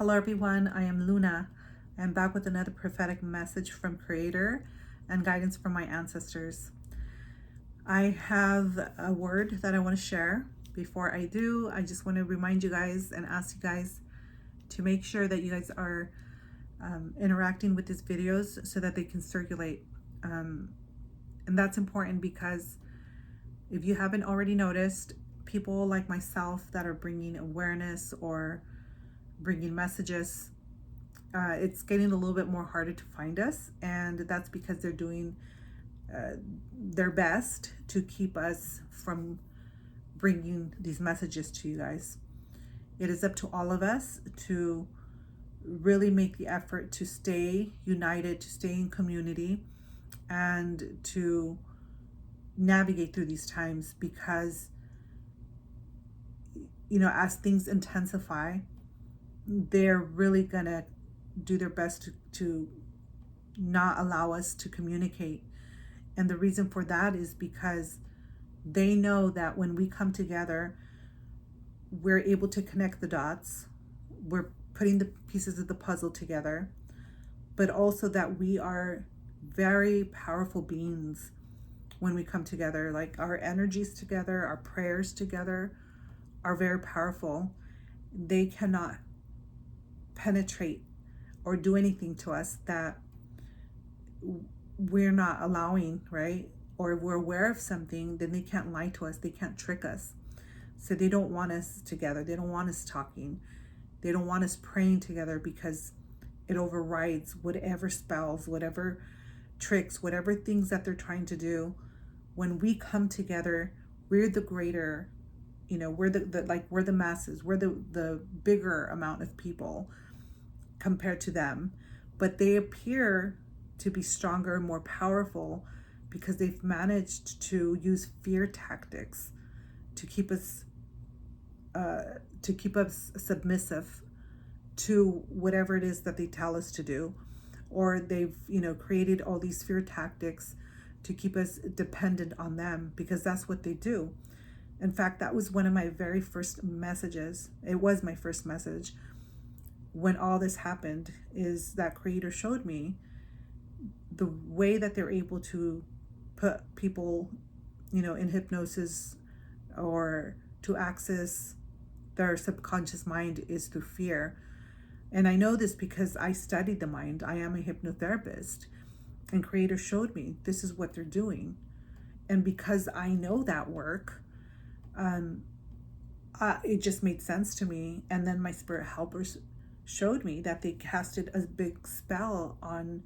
Hello everyone, I am Luna. I'm back with another prophetic message from Creator and guidance from my ancestors. I have a word that I want to share. Before I do, I just want to remind you guys and ask you guys to make sure that you guys are interacting with these videos so that they can circulate. And that's important because if you haven't already noticed, people like myself that are bringing awareness or bringing messages, it's getting a little bit more harder to find us, and that's because they're doing their best to keep us from bringing these messages to you guys. It is up to all of us to really make the effort to stay united, to stay in community, and to navigate through these times, because as things intensify, they're really gonna do their best to not allow us to communicate. And the reason for that is because they know that when we come together, we're able to connect the dots, we're putting the pieces of the puzzle together, but also that we are very powerful beings when we come together. Like, our energies together, our prayers together are very powerful. They cannot penetrate or do anything to us that we're not allowing, right? Or if we're aware of something, then they can't lie to us, they can't trick us. So they don't want us together, they don't want us talking, they don't want us praying together, because it overrides whatever spells, whatever tricks, whatever things that they're trying to do. When we come together, we're the greater, we're we're the masses, we're the bigger amount of people compared to them. But they appear to be stronger and more powerful because they've managed to use fear tactics to keep us submissive to whatever it is that they tell us to do. Or they've created all these fear tactics to keep us dependent on them, because that's what they do. In fact, that was one of my very first messages. It was my first message when all this happened, is that Creator showed me the way that they're able to put people, in hypnosis, or to access their subconscious mind, is through fear. And I know this because I studied the mind. I am a hypnotherapist, and Creator showed me this is what they're doing. And because I know that work, it just made sense to me. And then my spirit helpers showed me that they casted a big spell on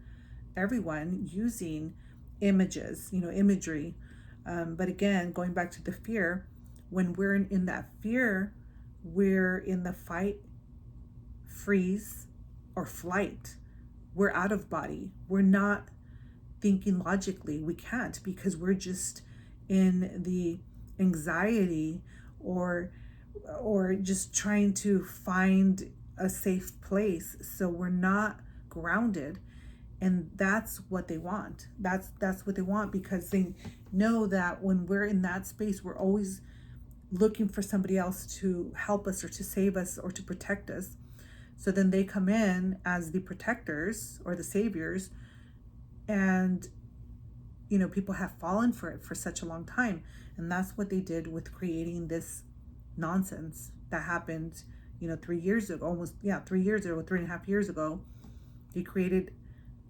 everyone using images, imagery. But again, going back to the fear, when we're in that fear, we're in the fight, freeze, or flight. We're out of body. We're not thinking logically. We can't, because we're just in the anxiety, or just trying to find a safe place. So we're not grounded. And that's what they want. That's what they want, because they know that when we're in that space, we're always looking for somebody else to help us, or to save us, or to protect us. So then they come in as the protectors or the saviors, and people have fallen for it for such a long time. And that's what they did with creating this nonsense that happened 3 years ago, 3.5 years ago. They created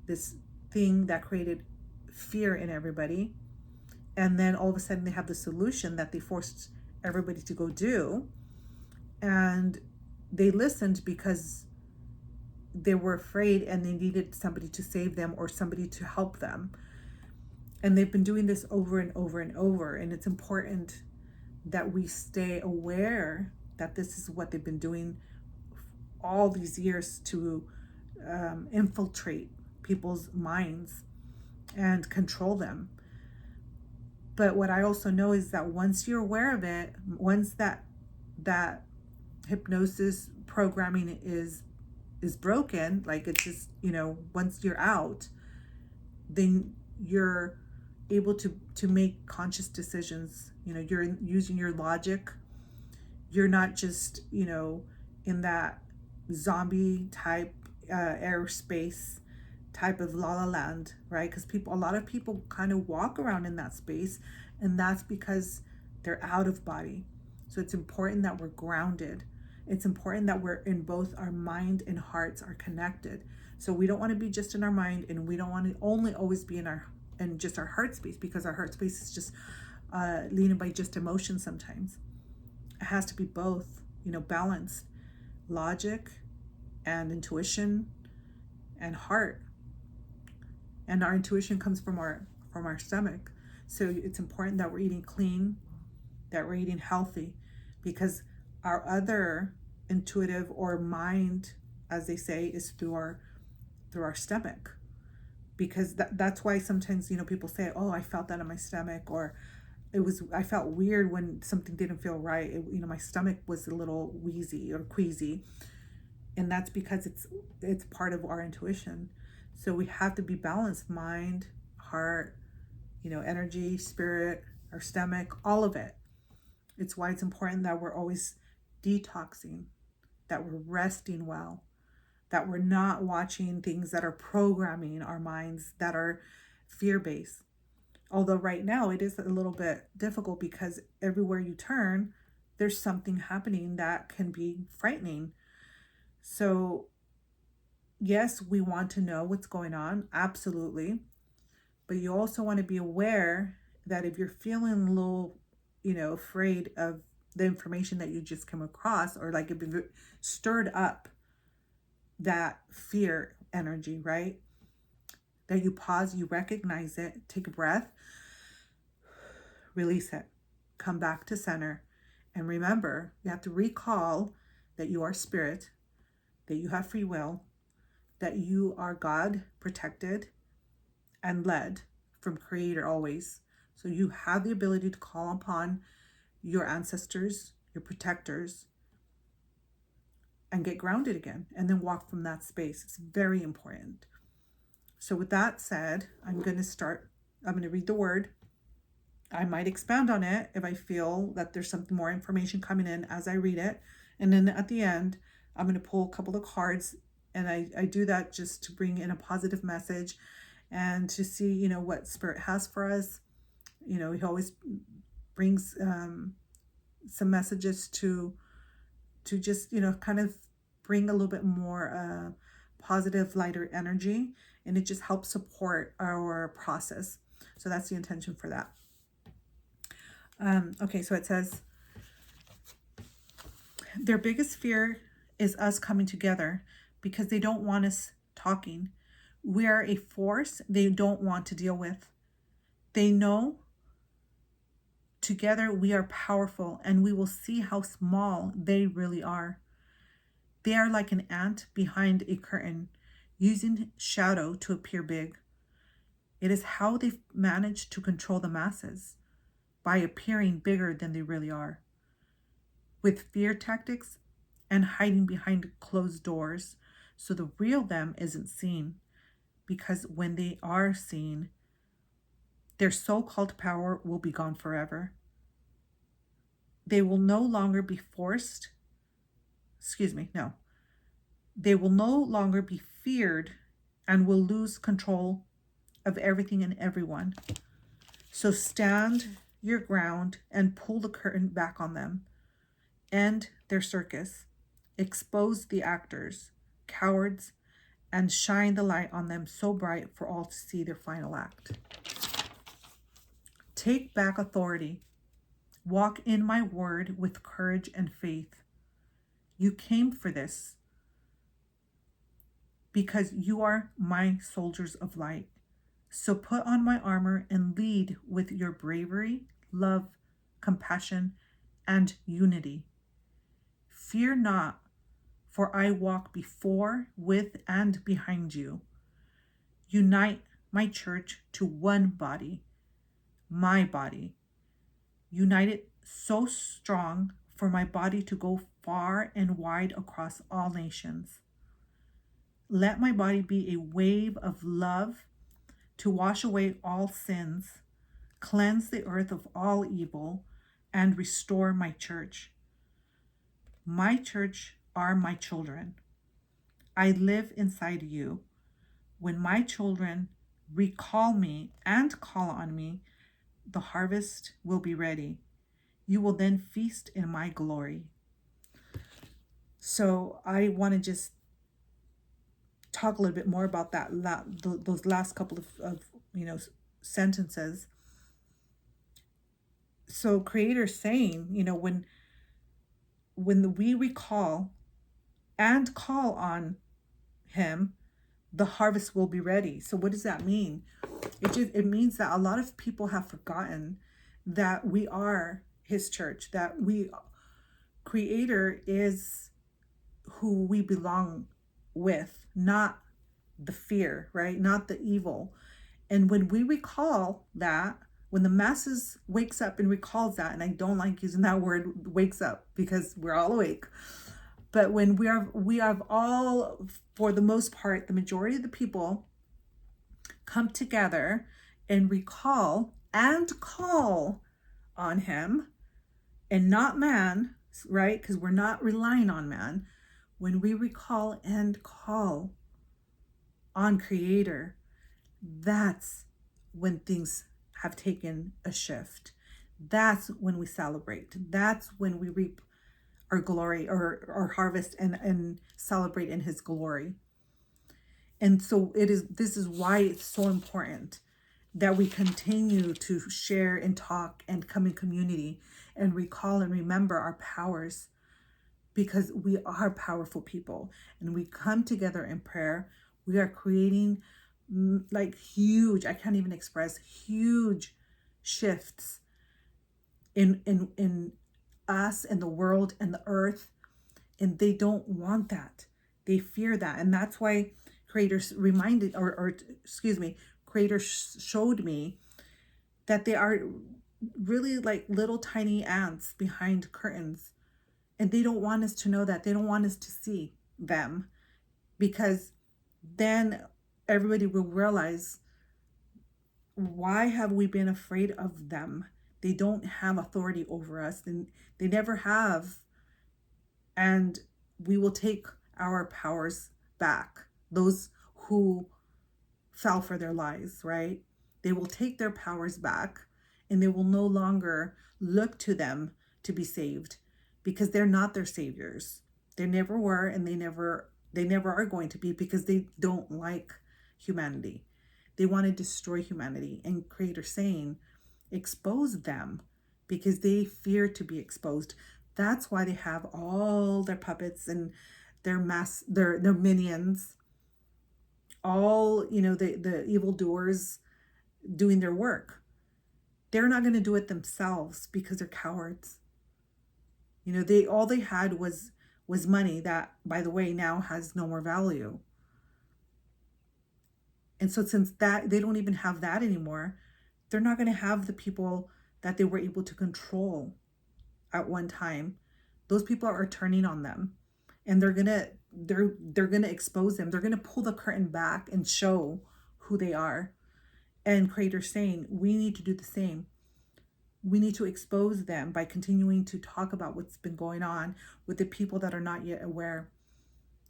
this thing that created fear in everybody, and then all of a sudden they have the solution that they forced everybody to go do, and they listened because they were afraid and they needed somebody to save them, or somebody to help them. And they've been doing this over and over and over, and it's important that we stay aware that this is what they've been doing all these years, to infiltrate people's minds and control them. But what I also know is that once you're aware of it, once that hypnosis programming is broken, like it's just, once you're out, then you're able to make conscious decisions. You're using your logic. You're not just, in that zombie type airspace type of la la land, right? Because a lot of people kind of walk around in that space, and that's because they're out of body. So it's important that we're grounded. It's important that we're in both our mind and hearts are connected. So we don't want to be just in our mind, and we don't want to only always be in just our heart space, because our heart space is just leading by just emotion sometimes. It has to be both, balanced, logic and intuition and heart. And our intuition comes from our stomach. So it's important that we're eating clean, that we're eating healthy, because our other intuitive or mind, as they say, is through our stomach. Because that's why sometimes people say, oh, I felt that in my stomach, or I felt weird when something didn't feel right. My stomach was a little wheezy or queasy, and that's because it's part of our intuition. So we have to be balanced: mind, heart, energy, spirit, our stomach, all of it. It's why it's important that we're always detoxing, that we're resting well, that we're not watching things that are programming our minds, that are fear-based. Although right now it is a little bit difficult, because everywhere you turn, there's something happening that can be frightening. So yes, we want to know what's going on, absolutely. But you also want to be aware that if you're feeling a little, afraid of the information that you just come across, or like if it stirred up that fear energy, right? That you pause, you recognize it, take a breath, release it, come back to center. And remember, you have to recall that you are spirit, that you have free will, that you are God protected and led from Creator always. So you have the ability to call upon your ancestors, your protectors, and get grounded again, and then walk from that space. It's very important. So with that said, I'm going to read the word. I might expand on it if I feel that there's something more information coming in as I read it. And then at the end, I'm going to pull a couple of cards, and I do that just to bring in a positive message and to see, what Spirit has for us. He always brings some messages to just, kind of bring a little bit more positive, lighter energy, and it just helps support our process. So that's the intention for that. Okay, so it says, their biggest fear is us coming together because they don't want us talking. We are a force they don't want to deal with. They know together we are powerful, and we will see how small they really are. They are like an ant behind a curtain, using shadow to appear big. It is how they manage to control the masses, by appearing bigger than they really are, with fear tactics and hiding behind closed doors, so the real them isn't seen, because when they are seen, their so-called power will be gone forever. They will no longer be They will no longer be feared, and will lose control of everything and everyone. So stand your ground and pull the curtain back on them. End their circus. Expose the actors, cowards, and shine the light on them so bright for all to see their final act. Take back authority. Walk in my word with courage and faith. You came for this because you are my soldiers of light. So put on my armor and lead with your bravery, love, compassion, and unity. Fear not, for I walk before, with, and behind you. Unite my church to one body, my body. Unite it so strong for my body to go far and wide across all nations. Let my body be a wave of love to wash away all sins, cleanse the earth of all evil, and restore my church. My church are my children. I live inside you. When my children recall me and call on me, the harvest will be ready. You will then feast in my glory. So I want to just talk a little bit more about those last couple of sentences. So Creator's saying, when we recall and call on him, the harvest will be ready. So what does that mean? It means that a lot of people have forgotten that we are his church, that Creator is who we belong with, not the fear, right? Not the evil. And when we recall that, when the masses wakes up and recalls that, and I don't like using that word wakes up because we're all awake, but when we have all, for the most part, the majority of the people come together and recall and call on him and not man, right? Because we're not relying on man. When we recall and call on Creator, that's when things have taken a shift. That's when we celebrate. That's when we reap our glory or harvest and celebrate in his glory. And so this is why it's so important that we continue to share and talk and come in community and recall and remember our powers, because we are powerful people, and we come together in prayer. We are creating like huge, I can't even express, huge shifts in us and the world and the earth. And they don't want that. They fear that. And that's why Creator reminded, Creator showed me that they are really like little tiny ants behind curtains. And they don't want us to know that. They don't want us to see them, because then everybody will realize, why have we been afraid of them? They don't have authority over us, and they never have. And we will take our powers back. Those who fell for their lies, right? They will take their powers back, and they will no longer look to them to be saved, because they're not their saviors. They never were, and they never are going to be, because they don't like humanity. They want to destroy humanity. And Creator saying, expose them, because they fear to be exposed. That's why they have all their puppets and their minions, all, the evildoers doing their work. They're not going to do it themselves because they're cowards. All they had was money that, by the way, now has no more value. And so since that they don't even have that anymore, they're not going to have the people that they were able to control at one time. Those people are turning on them, and they're going to expose them. They're going to pull the curtain back and show who they are. And Creator's saying, we need to do the same. We need to expose them by continuing to talk about what's been going on with the people that are not yet aware,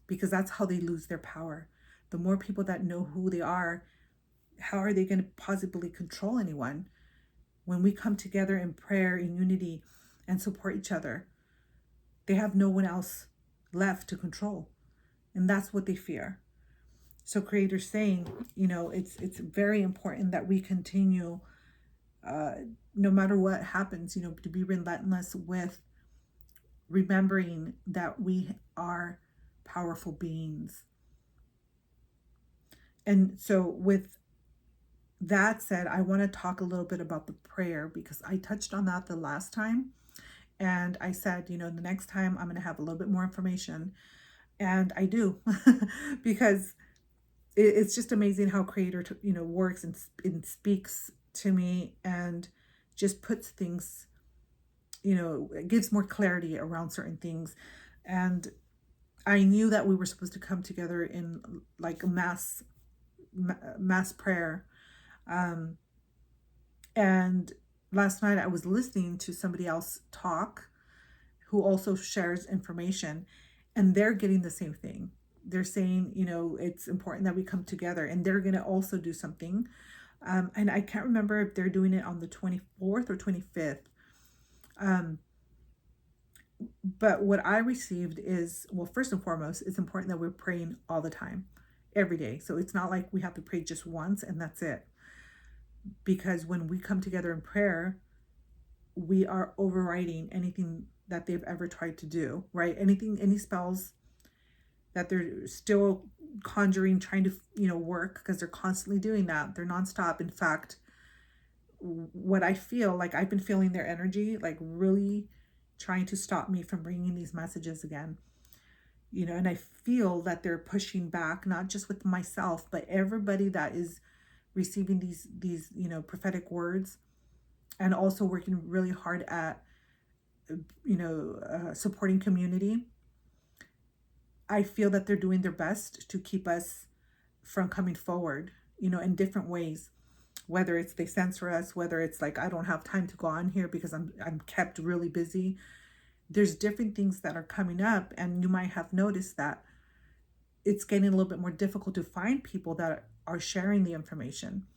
because that's how they lose their power. The more people that know who they are, how are they going to possibly control anyone? When we come together in prayer, in unity, and support each other, they have no one else left to control. And that's what they fear. So Creator's saying, it's very important that we continue, no matter what happens, to be relentless with remembering that we are powerful beings. And so with that said, I want to talk a little bit about the prayer, because I touched on that the last time. And I said, the next time I'm going to have a little bit more information. And I do, because it's just amazing how Creator, works and speaks to me, and just puts things, it gives more clarity around certain things. And I knew that we were supposed to come together in like a mass prayer. And last night I was listening to somebody else talk who also shares information, and they're getting the same thing. they're saying, you know, it's important that we come together, and they're going to also do something. And I can't remember if they're doing it on the 24th or 25th. But what I received is, well, first and foremost, it's important that we're praying all the time, every day. So it's not like we have to pray just once and that's it. Because when we come together in prayer, we are overriding anything that they've ever tried to do, right? Anything, any spells that they're still conjuring, trying to, you know, work, because they're constantly doing that. They're nonstop. In fact, what I feel like, I've been feeling their energy, like really trying to stop me from bringing these messages again, you know, and I feel that they're pushing back, not just with myself, but everybody that is receiving these, you know, prophetic words, and also working really hard at, you know, supporting community. I feel that they're doing their best to keep us from coming forward, you know, in different ways. Whether it's they censor us, whether it's like, I don't have time to go on here because I'm kept really busy. There's different things that are coming up, and you might have noticed that it's getting a little bit more difficult to find people that are sharing the information.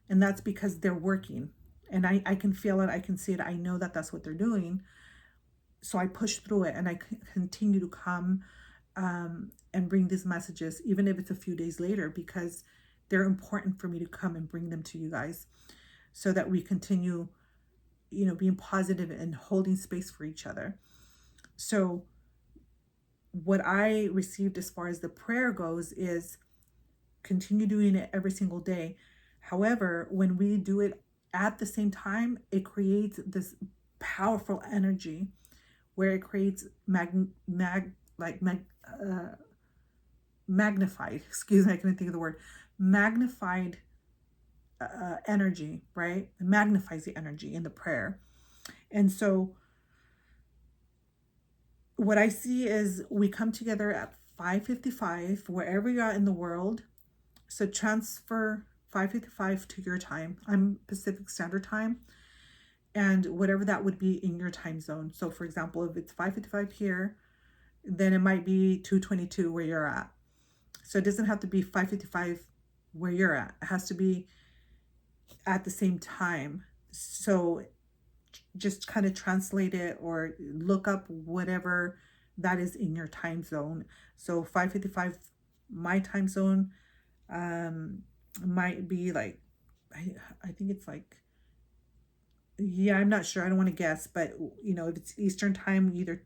And that's because they're working. And I can feel it, I can see it, I know that that's what they're doing. So I push through it, and I continue to come and bring these messages, even if it's a few days later, because they're important for me to come and bring them to you guys, so that we continue, you know, being positive and holding space for each other. So what I received as far as the prayer goes is continue doing it every single day. However, when we do it at the same time, it creates this powerful energy where it creates magnified, excuse me, I couldn't think of the word, magnified energy, right? It magnifies the energy in the prayer. And so what I see is we come together at 5:55, wherever you're at in the world. So transfer 5:55 to your time. I'm Pacific Standard Time, and whatever that would be in your time zone. So for example, if it's 5:55 here, then it might be 2:22 where you're at. So it doesn't have to be 5:55 where you're at. It has to be at the same time. So just kind of translate it or look up whatever that is in your time zone. So 5:55 my time zone might be like, I think it's like, yeah, I'm not sure, I don't want to guess, but you know, if it's Eastern time, either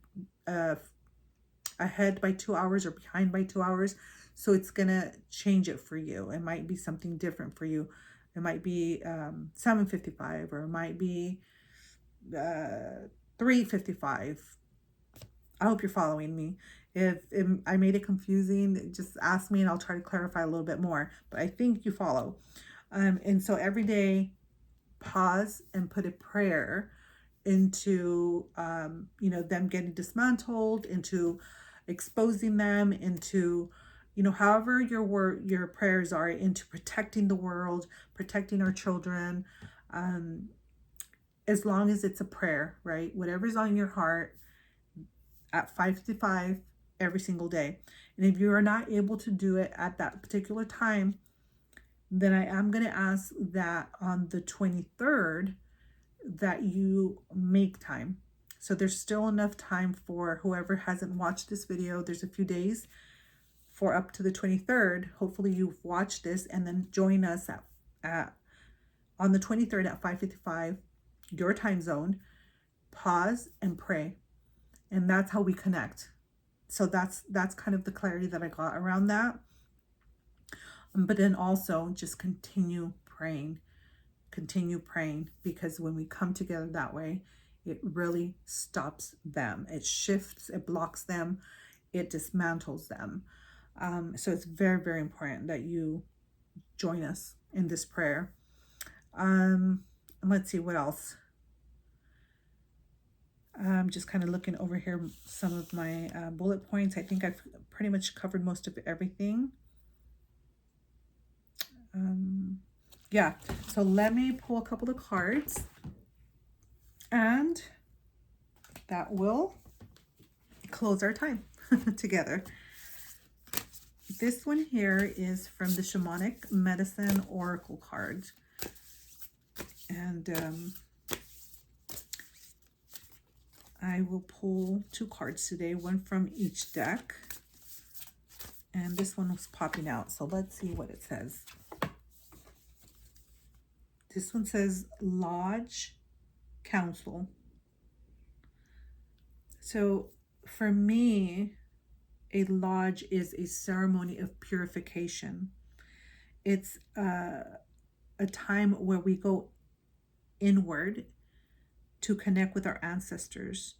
ahead by 2 hours or behind by 2 hours. So it's gonna change it for you. It might be something different for you. It might be 7:55, or it might be 3:55. I hope you're following me. If I made it confusing, just ask me and I'll try to clarify a little bit more. But I think you follow. And so every day, pause and put a prayer into, you know, them getting dismantled, into exposing them, into, you know, however your prayers are, into protecting the world, protecting our children. As long as it's a prayer, right? Whatever's on your heart at 5:55 every single day. And if you are not able to do it at that particular time, then I am going to ask that on the 23rd that you make time. So there's still enough time for whoever hasn't watched this video. There's a few days for up to the 23rd. Hopefully you've watched this, and then join us at on the 23rd at 5:55 your time zone. Pause and pray, and that's how we connect. So that's kind of the clarity that I got around that. But then also just continue praying, because when we come together that way, it really stops them. It shifts, it blocks them, it dismantles them. So it's very, very important that you join us in this prayer. Let's see what else. I'm just kind of looking over here, some of my bullet points. I think I've pretty much covered most of everything. Yeah, so let me pull a couple of cards, and that will close our time together. This one here is from the Shamanic Medicine Oracle card. And I will pull 2 cards today, one from each deck. And this one was popping out, so let's see what it says. This one says Lodge Council. So for me, a lodge is a ceremony of purification. It's a time where we go inward to connect with our ancestors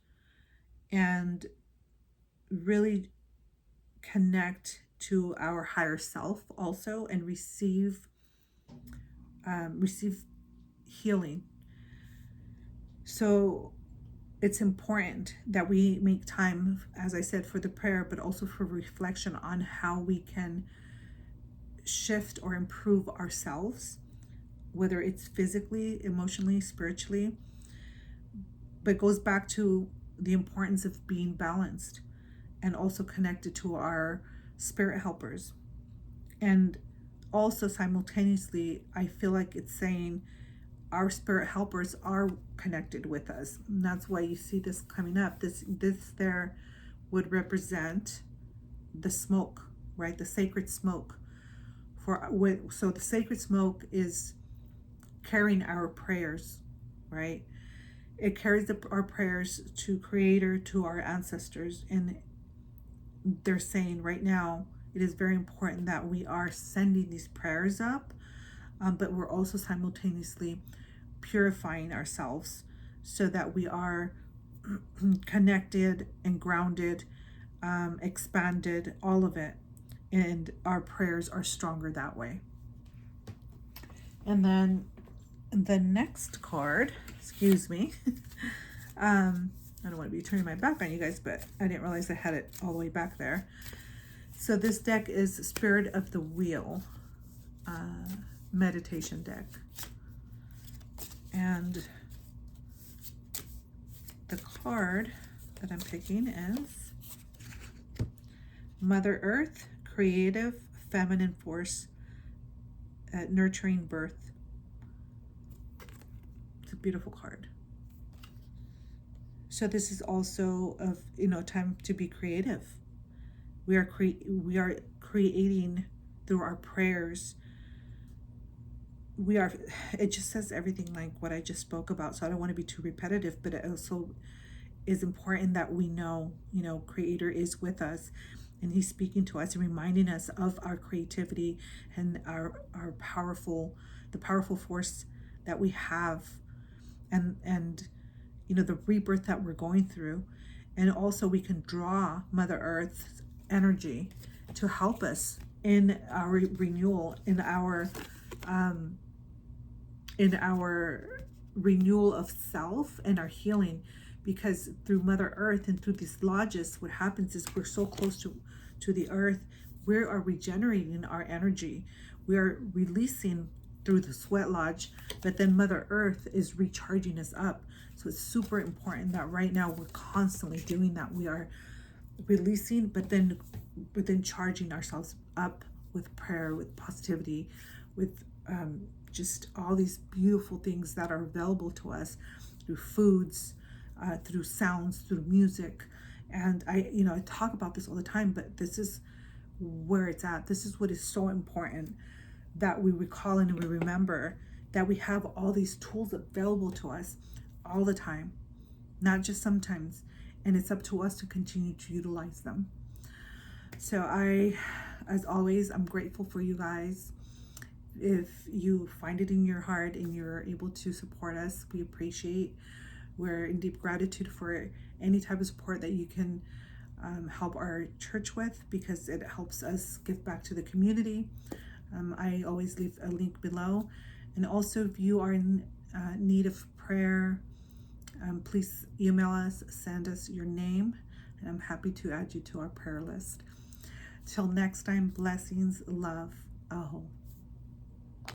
and really connect to our higher self also, and receive healing. So it's important that we make time, as I said, for the prayer, but also for reflection on how we can shift or improve ourselves, whether it's physically, emotionally, spiritually. But it goes back to the importance of being balanced and also connected to our spirit helpers. And also simultaneously, I feel like it's saying our spirit helpers are connected with us. And that's why you see this coming up. This there would represent the smoke, right? The sacred smoke. So the sacred smoke is carrying our prayers, right? It carries our prayers to Creator, to our ancestors. And they're saying right now, it is very important that we are sending these prayers up, but we're also simultaneously purifying ourselves so that we are connected and grounded, expanded, all of it. And our prayers are stronger that way. And then the next card, excuse me, I don't want to be turning my back on you guys, but I didn't realize I had it all the way back there. So this deck is Spirit of the Wheel meditation deck. And the card that I'm picking is Mother Earth, creative, feminine force, nurturing birth. It's a beautiful card. So this is also of time to be creative. We are creating through our prayers. It just says everything like what I just spoke about. So I don't want to be too repetitive, but it also is important that we know, Creator is with us, and He's speaking to us and reminding us of our creativity and our the powerful force that we have, and the rebirth that we're going through. And also we can draw Mother Earth's energy to help us in our renewal, in our renewal of self and our healing. Because through Mother Earth and through these lodges, what happens is we're so close to the earth, we are regenerating our energy. We are releasing through the sweat lodge, but then Mother Earth is recharging us up. So it's super important that right now we're constantly doing that. We are releasing, but then charging ourselves up with prayer, with positivity, with just all these beautiful things that are available to us through foods, through sounds, through music. And I talk about this all the time, but this is where it's at. This is what is so important, that we recall and we remember that we have all these tools available to us all the time, not just sometimes. And it's up to us to continue to utilize them. So as always, I'm grateful for you guys. If you find it in your heart and you're able to support us, we appreciate. We're in deep gratitude for any type of support that you can help our church with, because it helps us give back to the community. I always leave a link below. And also, if you are in need of prayer, please email us, send us your name, and I'm happy to add you to our prayer list. Till next time, blessings, love, aho.